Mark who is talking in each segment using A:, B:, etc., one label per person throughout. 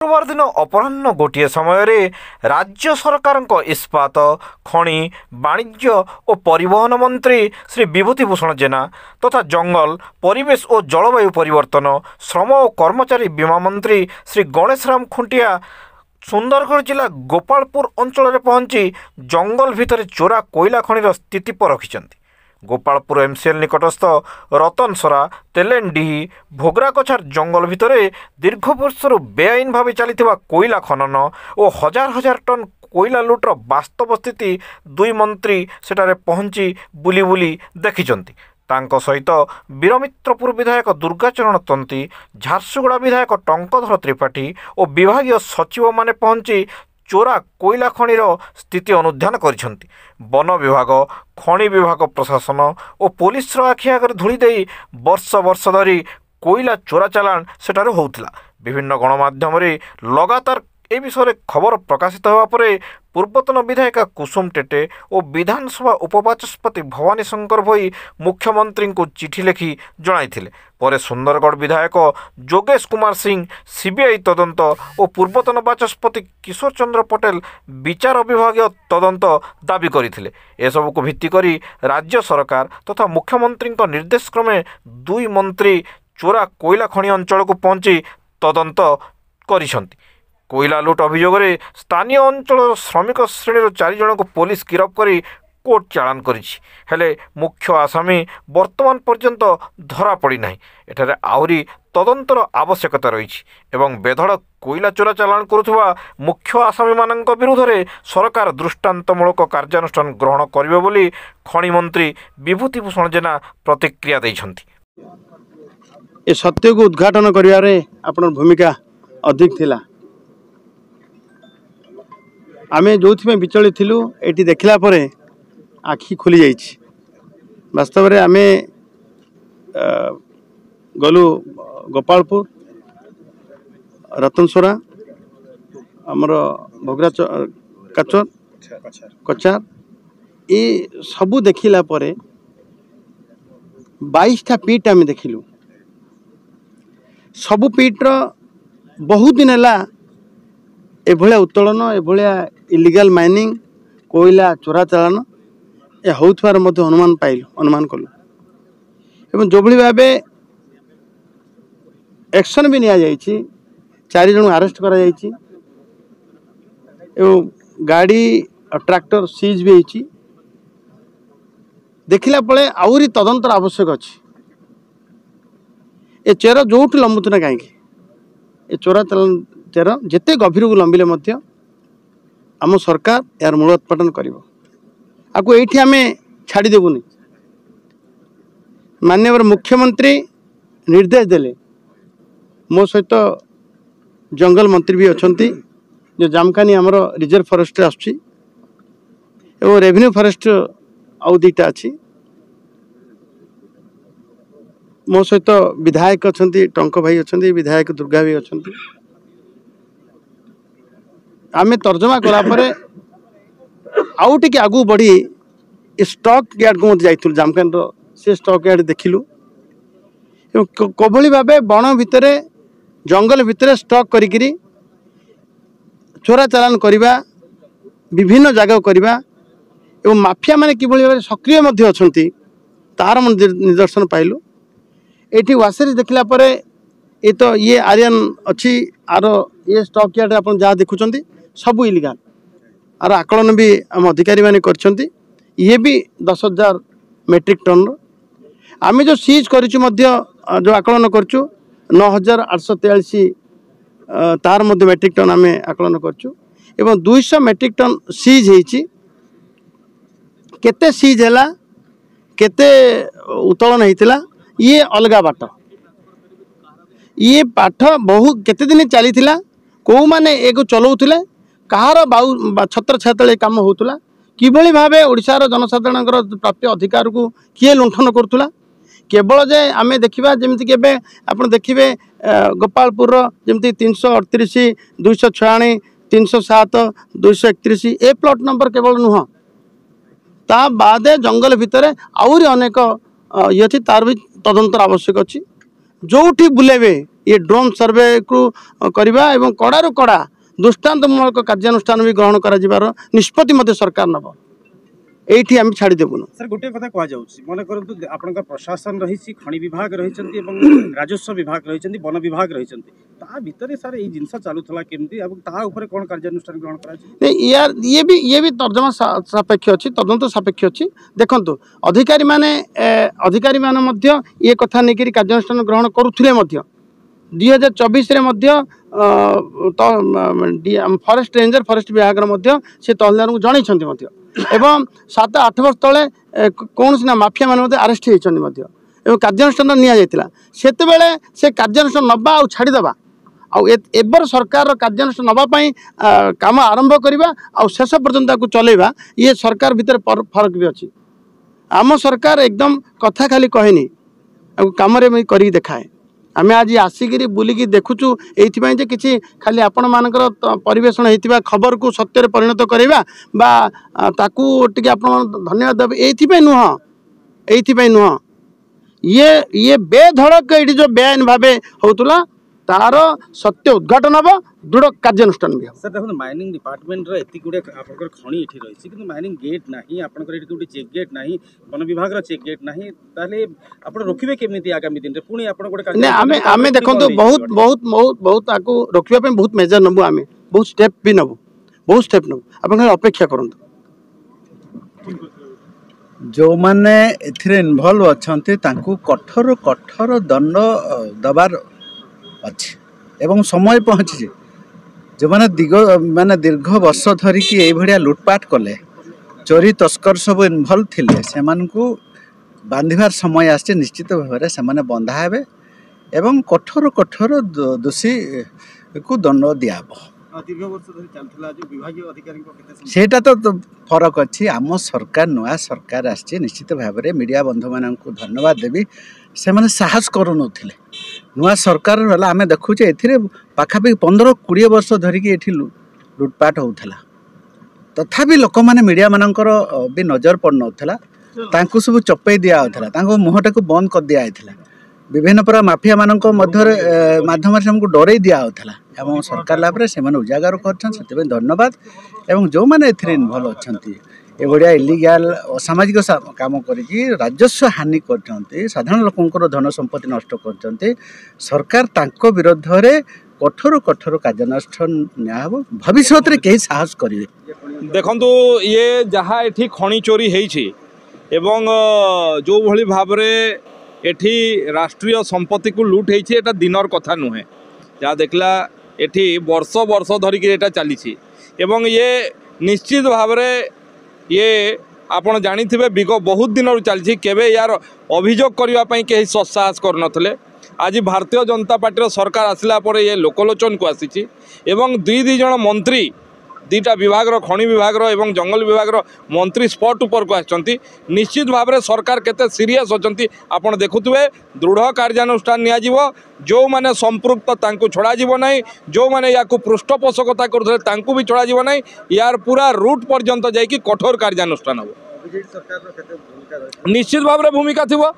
A: शुक्रवार दिन अपराह्न गोटे समय राज्य सरकार इस्पात खनि वाणिज्य और परिवहन मंत्री श्री विभूतिभूषण जेना तथा जंगल परिवेश और जलवायु परिवर्तन श्रम और कर्मचारी बीमा मंत्री श्री गणेश राम खुंटिया सुंदरगढ़ जिला गोपालपुर अंचल पहुंची जंगल भितर चोरा कोयला खनिर स्थिति परखी। गोपालपुर एमसीएल निकटस्थ रतनसरा तेलेंडीही भोगराकछार जंगल भितर दीर्घ वर्षर बेआईन भाव चली कोयला खनन और हजार हजार टन कोयला लुट्र वास्तव स्थिति दुई मंत्री सेठारे पहुंची बुली बुली देखिचंती। तांको सहित वीरमित्रपुर विधायक दुर्गाचरण तंती, झारसुगुड़ा विधायक टंकधर त्रिपाठी और विभागीय सचिव माने पहुंची चोरा कोयला खनिर स्थिति अनुध्यान करिसेंती। वन विभाग, खनि विभाग प्रशासन और पुलिस आखि आगे धूली दे वर्ष वर्ष धरी कोयला चोरा चालाण सेठारे होउथिला। विभिन्न गणमाध्यम लगातार ए विषय खबर प्रकाशित होगा पर पूर्वतन विधायिका कुसुम टेटे और विधानसभा उपबाचस्पति भवानी शंकर भोई मुख्यमंत्री को चिठी लिखि जणाइथिले। पर सुंदरगढ़ विधायक जोगेश कुमार सिंह सीबीआई तदंत और पूर्वतन बाचस्पति किशोर चंद्र पटेल विचार विभागीय तदंत दाबी करथिले। एसबू को भित्ति करी राज्य सरकार तथा मुख्यमंत्री निर्देश क्रमे दुई मंत्री चोरा कोयला खनि अंचल को पहुंची तदंत करिसंती। कोयला लुट अभियोग स्थानीय अंचल श्रमिक श्रेणी 4 जन को पुलिस गिरफ्त करी कोर्ट चालान करिछि। हेले मुख्य आसामी वर्तमान पर्यंत धरा पड़ी नाही। एठारे आहुरी तदंतर आवश्यकता रही एवं बेधड़ कोयला चोरा चालान करुवा मुख्य आसामी मानक विरुद्ध रे सरकार दृष्टांतमूलक कार्यानुष्ठान ग्रहण करिवे बोली खनि मंत्री विभूतिभूषण जेना प्रतिक्रिया दैछंती।
B: ए सत्य को उद्घाटन करिवारे आपन भूमिका अधिक थिला। आमे जो विचलित थिलु एटी देखला परे आखि खुली जाइछि। वास्तव में आमे गलु गोपालपुर रतनसरा आमर भोगरा काचर कचार ये सबू देखिला परे 22टा पीट आमे देखिलु। सबू पीट्र बहुत दिन है एभलिया उत्तोलन एभलिया इलिगाल माइनिंग कोयला चोरा चालान ए होउथवार मध्य अनुमान कलु एवं जो भली भाबे एक्शन भी निया जाइछि। 4 जन अरेस्ट करा जाइछि एवं गाड़ी ट्रैक्टर सीज भी होइछि। देखिला पळे आउरी तदंतर आवश्यक अछि। ए चेर जोठ लंबुतना काहे ए चोरा चालान चेर जेते गभीर को लंबिले मध्य आम सरकार यार मूलोत्पाटन करिवो। आकु एठी आमे छाड़ी देबुनी। माननीय मुख्यमंत्री निर्देश देले मो सहित जंगल मंत्री भी अछंती जो जामकानी आमर रिजर्व फॉरेस्ट आछी एवं रेवेन्यू फॉरेस्ट आउ 2टा अछि। मो सहित विधायक अछंती टंक भाई अछंती विधायक दुर्गा भी अछंती। आमे तर्जमा कला परे आउ टिके आगु बढ़ी स्टॉक यार्ड को जाइथुल जामकान से स्टॉक यार्ड देखिलु कोभली भाबे बण भितरे जंगल भितरे स्टॉक करिकिरी चोरा चालान करिबा विभिन्न जगह करिबा एवं माफिया माने किभली भाबे सक्रिय मध्ये अछंती तार निदर्शन पाइलु। एठी वासेरी देखिला परे ये तो ये आर्यन अच्छी आर ये स्टॉक यार्ड अपन जहाँ देखुंट सबू इलिगाल आर आकलन भी आम अधिकारी माने करछंती। ये भी 10,000 मेट्रिक टन आम जो सीज करिछु मध्य जो आकलन करछु 9,843 तार मध्य मेट्रिक टन आम आकलन करछु एवं 200 मेट्रिक टन सीज होइछि। केते सीज हैला केते उत्तोलन होइतिला ये अलगा बाट ये पाठ बहुत केते दिन चली कौ माने एक चलाउथिले कहार बाउ छत्र छातले काम होउतला किभली भाबे ओडिशार जनसाधारण प्राप्य अधिकार को किए लुंठन करुला। केवल जे आमे देखिबा जेमति केबे आपण देखिबे गोपालपुर जेमति 338 296 307 231 ए प्लॉट नंबर केवल नुह ता बादे जंगल भितर आउरी अनेक ये तार भी तदंतर आवश्यक अच्छी। जोठी बुलेबे ये ड्रोन सर्वे को करवा एवं कड़ारू कड़ा दृष्टान्तमूलक कार्यानुष्ठान भी ग्रहण कर निष्पत्ति सरकार नब ये आम छाड़देबुन।
C: सर गोटे कथा कह मन करूँ आपण प्रशासन रही खनि विभाग रही राजस्व विभाग रही वन विभाग रही भितर सर ये जिनस चलूला केमती कौन कार्यानुष्ठान ग्रहण कर
B: यार ये भी तर्जमा सापेक्ष अच्छी तदंत सापेक्ष अच्छी देखु अधिकारी माने ये कथा नहीं कार्यानुष्ठान ग्रहण करुले 2024 फॉरेस्ट रेंजर फॉरेस्ट विभाग से तहसीलदार को जनई एवं 7-8 वर्ष तले कौन ना माफिया मान आरेस्ट होती कार्यानुष्ठान निया से कार्यानुष्ठान नवा आ छाड़देवा आबर सरकार कार्यानुष्ठान नापी काम आरंभ करवा आ शेष पर्यंत चलेगा ये सरकार भितर फरक भी अच्छी। आम सरकार एकदम कथा खाली कहनी कम कर देखाए आम आज आसिक बुलिकी देखुचु ये किसी खाली आपण मानकर परिवेषण होता खबर को सत्य परिणत करवा ताकू टे आप धन्यवाद देवे ये नुह ये बेधड़क ये जो बेआईन भाव होता तार सत्य उद्घाटन हम दृढ़ कार्यानुष्ठान भी हम।
C: सर देखो माइनिंग डिपार्टमेंट एत गुड़े खनि ये रही कि माइनिंग गेट ना आपंकर चेक गेट ना वन विभाग चेक गेट ना आप रोकवे केमी आगामी दिन में पुणी
B: आम देखो बहुत बहुत बहुत बहुत आपको रोकने बहुत मेजर नबू आम बहुत स्टेप भी नबू बहुत स्टेप नबू आप अपेक्षा करूँ।
D: जो मैंने इन्वॉल्व अच्छा कठोर कठोर दंड दबार अच्छी एवं समय पहुँची जो मैंने दीर्घ वर्ष धरिकी ये लुटपाट कले चोरी तस्कर सब इन्वॉल्व थिले से बांधार समय आसे निश्चित भाव से बंधा हे एवं कठोर कठोर दोषी को दंड दिया सेटा तो फरक अच्छी आम सरकार नुआ सरकार आसी निश्चित भाव में मीडिया बंधु मान धन्यवाद देवी से मैंने साहस करूँ नुआ सरकार आम देखुचे ए पाखापाखि 15-20 वर्ष धरिकी ये लुटपाट होता तथापि लोक मैंने मीडिया मानकर भी नजर पड़ नाला सब चपई दिया मुहटा को बंद कर दिया विभिन्न प्रकार माफिया मानक माध्यम से हमको डरई दिया एवं सरकार लाभ से उजागर कर धन्यवाद एवं जो मैंने इन्वॉल्व अच्छा ये भाया इलिगाल असामाजिक काम करके राजस्व हानि कर साधारण लोकंर धन संपत्ति नष्ट कर सरकार तांको विरोध में कठोर कठोर कार्यानुष्ठान नियाब भविष्य में कई साहस करेंगे।
E: देखंतु ये जहाँ एठी खनि चोरी होईछि एवं जो भली भाव एठी राष्ट्रीय संपत्ति को लुट होईछि एटा दिनर कथा नुहे जहाँ देखला एठी वर्ष वर्ष धरिकी एटा चली एवं ये निश्चित भाव ये आपण जानी बहुत दिन चलती केवे यार अभियोग करने कहीं सत्साहस कर आज भारतीय जनता पार्टी सरकार आसला पर ये लोकलोचन को आसी एवं दुई जन मंत्री दुईटा विभाग खनि विभाग एवं जंगल विभाग मंत्री स्पॉट ऊपर को आछंती निश्चित भाव में सरकार केते सीरियस अछंती आपण देखुथुवे दृढ़ कार्यानुष्ठान नियाजिवो जो माने संपृक्त तांकु छड़ा जीवो नहीं जो माने याकु पृष्ठपोषकता करुथले तांकु भी छड़ा जीवो नहीं यार पूरा रूट पर्यंत जाइकी कठोर कार्यानुष्ठान हो निश्चित भाव में भूमिका थिबो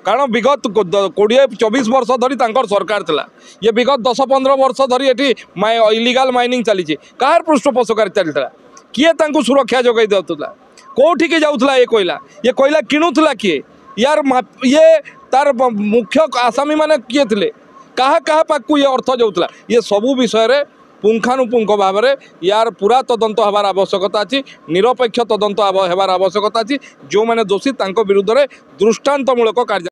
E: कारण विगत 20-24 वर्ष धरी तांकर सरकार थिला ये विगत 10-15 वर्ष धरी एठी इलिगाल माइनिंग चली कहार पृष्ठपोषक चलता किए तांकु सुरक्षा जोगाई देउतला कोठिके जाउतला ये कोयला किणुतला किए यार ये तार मुख्य आसामी माने किए थिले कहा पाकु ये अर्थ जाउतला ये सबू विषय रे पुंखानुपुंख भाव में यार पूरा तदंत हबार आवश्यकता अच्छी निरपेक्ष तदंत हबार आवश्यकता अच्छी जो मैंने दोषी विरुद्ध में दृष्टांतमूलक कार्य